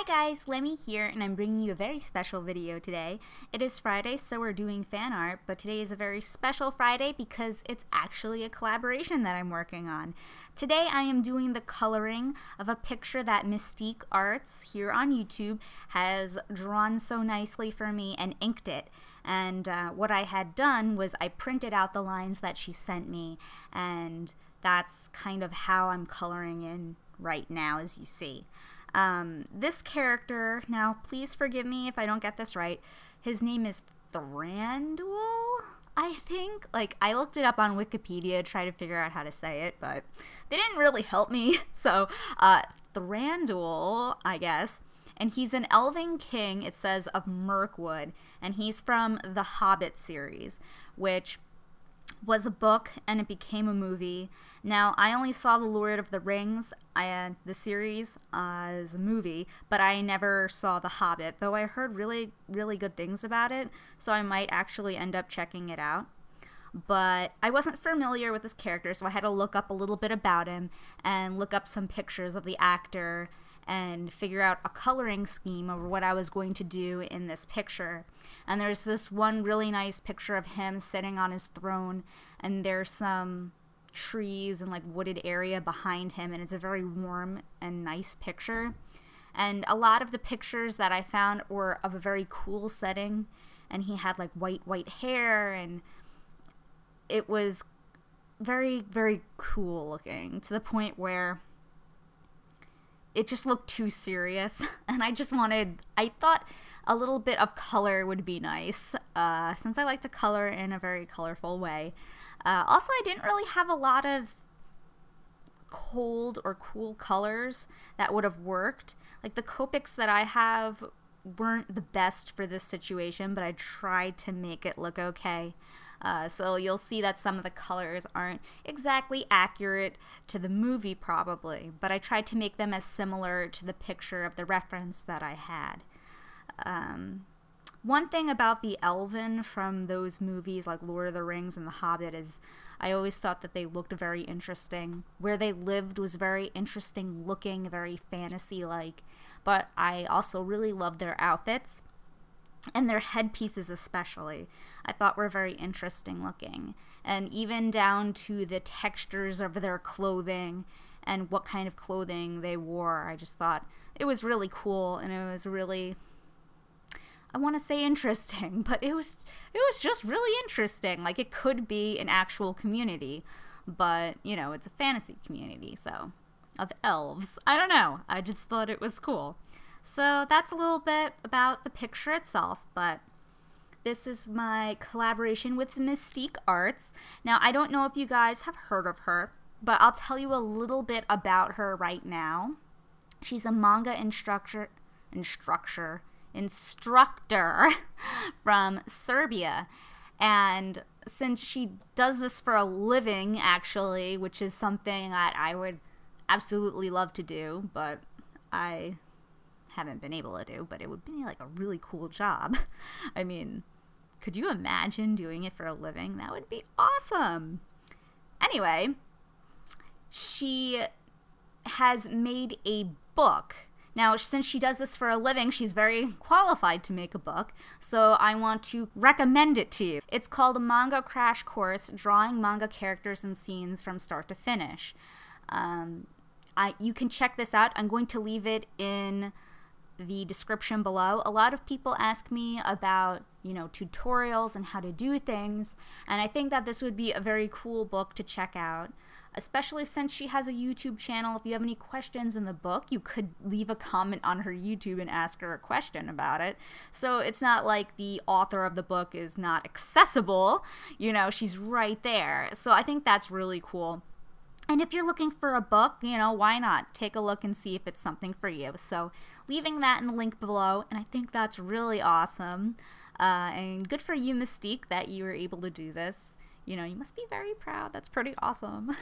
Hi guys, Lemmy here, and I'm bringing you a very special video today. It is Friday, so we're doing fan art, but today is a very special Friday because it's actually a collaboration that I'm working on. Today I am doing the coloring of a picture that MistiqArts here on YouTube has drawn so nicely for me and inked it. And what I had done was I printed out the lines that she sent me, and that's kind of how I'm coloring in right now, as you see. This character, now please forgive me if I don't get this right, his name is Thranduil, I think. Like, I looked it up on Wikipedia to try to figure out how to say it, but they didn't really help me. So, Thranduil, I guess. And he's an elven king, it says, of Mirkwood, and he's from the Hobbit series, which was a book and it became a movie. Now, I only saw The Lord of the Rings, the series, as a movie, but I never saw The Hobbit, though I heard really, really good things about it, so I might actually end up checking it out. But I wasn't familiar with this character, so I had to look up a little bit about him and look up some pictures of the actor and figure out a coloring scheme over what I was going to do in this picture. And there's this one really nice picture of him sitting on his throne, and there's some trees and like wooded area behind him, and it's a very warm and nice picture. And a lot of the pictures that I found were of a very cool setting, and he had like white hair, and it was very, very cool looking, to the point where it just looked too serious, and I thought a little bit of color would be nice, since I like to color in a very colorful way. Also, I didn't really have a lot of cold or cool colors that would have worked. Like, the Copics that I have weren't the best for this situation, but I tried to make it look okay. So you'll see that some of the colors aren't exactly accurate to the movie probably, but I tried to make them as similar to the picture of the reference that I had. One thing about the Elven from those movies like Lord of the Rings and The Hobbit is I always thought that they looked very interesting. Where they lived was very interesting looking, very fantasy-like, but I also really loved their outfits. And their headpieces especially, I thought were very interesting looking. And even down to the textures of their clothing and what kind of clothing they wore, I just thought it was really cool, and it was really, I want to say interesting, but it was just really interesting. Like, it could be an actual community, but, you know, it's a fantasy community, so, of elves. I don't know, I just thought it was cool. So that's a little bit about the picture itself, but this is my collaboration with MistiqArts. Now, I don't know if you guys have heard of her, but I'll tell you a little bit about her right now. She's a manga instructor from Serbia, and since she does this for a living, actually, which is something that I would absolutely love to do, but I haven't been able to do, but it would be like a really cool job. I mean, could you imagine doing it for a living? That would be awesome. Anyway, she has made a book. Now, since she does this for a living, she's very qualified to make a book, so I want to recommend it to you. It's called a Manga Crash Course, Drawing Manga Characters and Scenes from Start to Finish. You can check this out. I'm going to leave it in the description below. A lot of people ask me about, you know, tutorials and how to do things, and I think that this would be a very cool book to check out, especially since she has a YouTube channel. If you have any questions in the book, you could leave a comment on her YouTube and ask her a question about it. So it's not like the author of the book is not accessible, you know, she's right there. So I think that's really cool. And if you're looking for a book, you know, why not? Take a look and see if it's something for you. So leaving that in the link below, and I think that's really awesome. And good for you, Mystique, that you were able to do this. You know, you must be very proud. That's pretty awesome.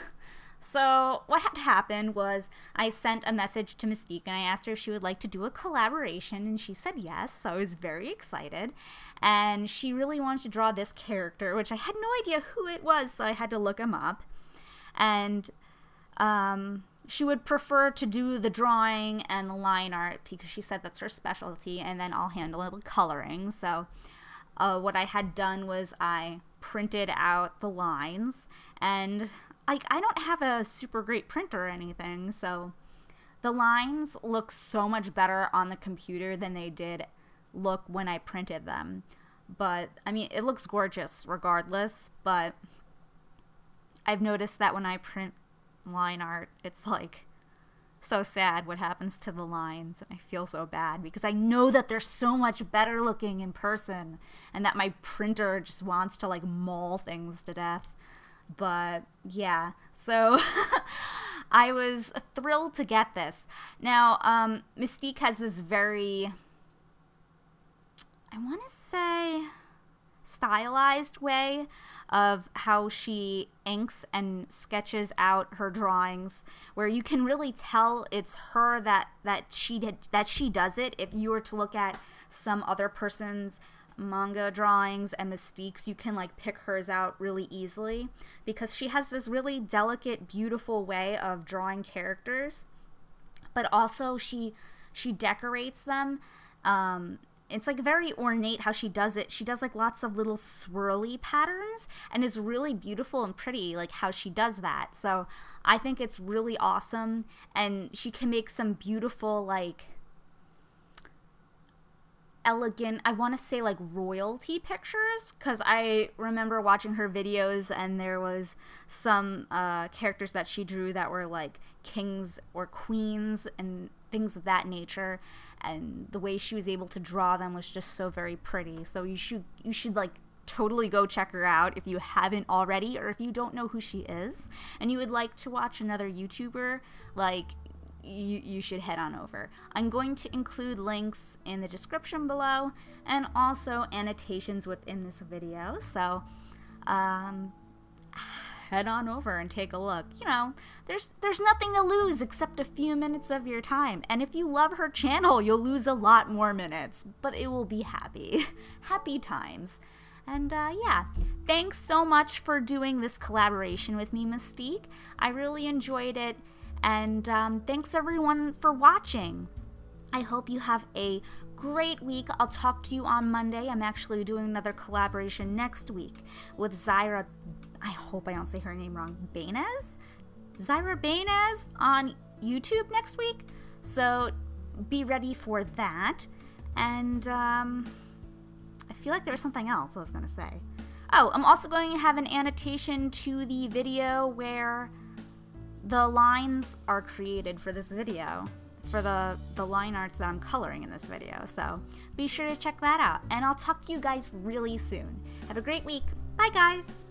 So what had happened was I sent a message to Mystique, and I asked her if she would like to do a collaboration, and she said yes, so I was very excited. And she really wanted to draw this character, which I had no idea who it was, so I had to look him up. And she would prefer to do the drawing and the line art because she said that's her specialty, and then I'll handle the coloring. So what I had done was I printed out the lines, and I don't have a super great printer or anything, so the lines look so much better on the computer than they did look when I printed them. But I mean, it looks gorgeous regardless, but I've noticed that when I print line art, it's like so sad what happens to the lines, and I feel so bad because I know that they're so much better looking in person and that my printer just wants to like maul things to death. But yeah, so I was thrilled to get this. Now, Mystique has this very, I want to say, stylized way of how she inks and sketches out her drawings, where you can really tell it's her that she does it. If you were to look at some other person's manga drawings and Mystique's, you can like pick hers out really easily because she has this really delicate, beautiful way of drawing characters, but also she decorates them. It's like very ornate how she does it. She does like lots of little swirly patterns, and it's really beautiful and pretty like how she does that. So I think it's really awesome, and she can make some beautiful like elegant, I want to say like royalty pictures, because I remember watching her videos and there was some characters that she drew that were like kings or queens and things of that nature, and the way she was able to draw them was just so very pretty. So you should like totally go check her out if you haven't already, or if you don't know who she is and you would like to watch another YouTuber, like you should head on over. I'm going to include links in the description below and also annotations within this video, so head on over and take a look. You know, there's nothing to lose except a few minutes of your time, and if you love her channel, you'll lose a lot more minutes, but it will be happy times. And yeah, thanks so much for doing this collaboration with me, Mystique. I really enjoyed it. And thanks everyone for watching. I hope you have a great week. I'll talk to you on Monday. I'm actually doing another collaboration next week with Zyra, I hope I don't say her name wrong, Bainez? Zyra Bainez on YouTube next week. So be ready for that. And I feel like there was something else I was going to say. Oh, I'm also going to have an annotation to the video where the lines are created for this video, for the line arts that I'm coloring in this video. So be sure to check that out, and I'll talk to you guys really soon. Have a great week. Bye guys!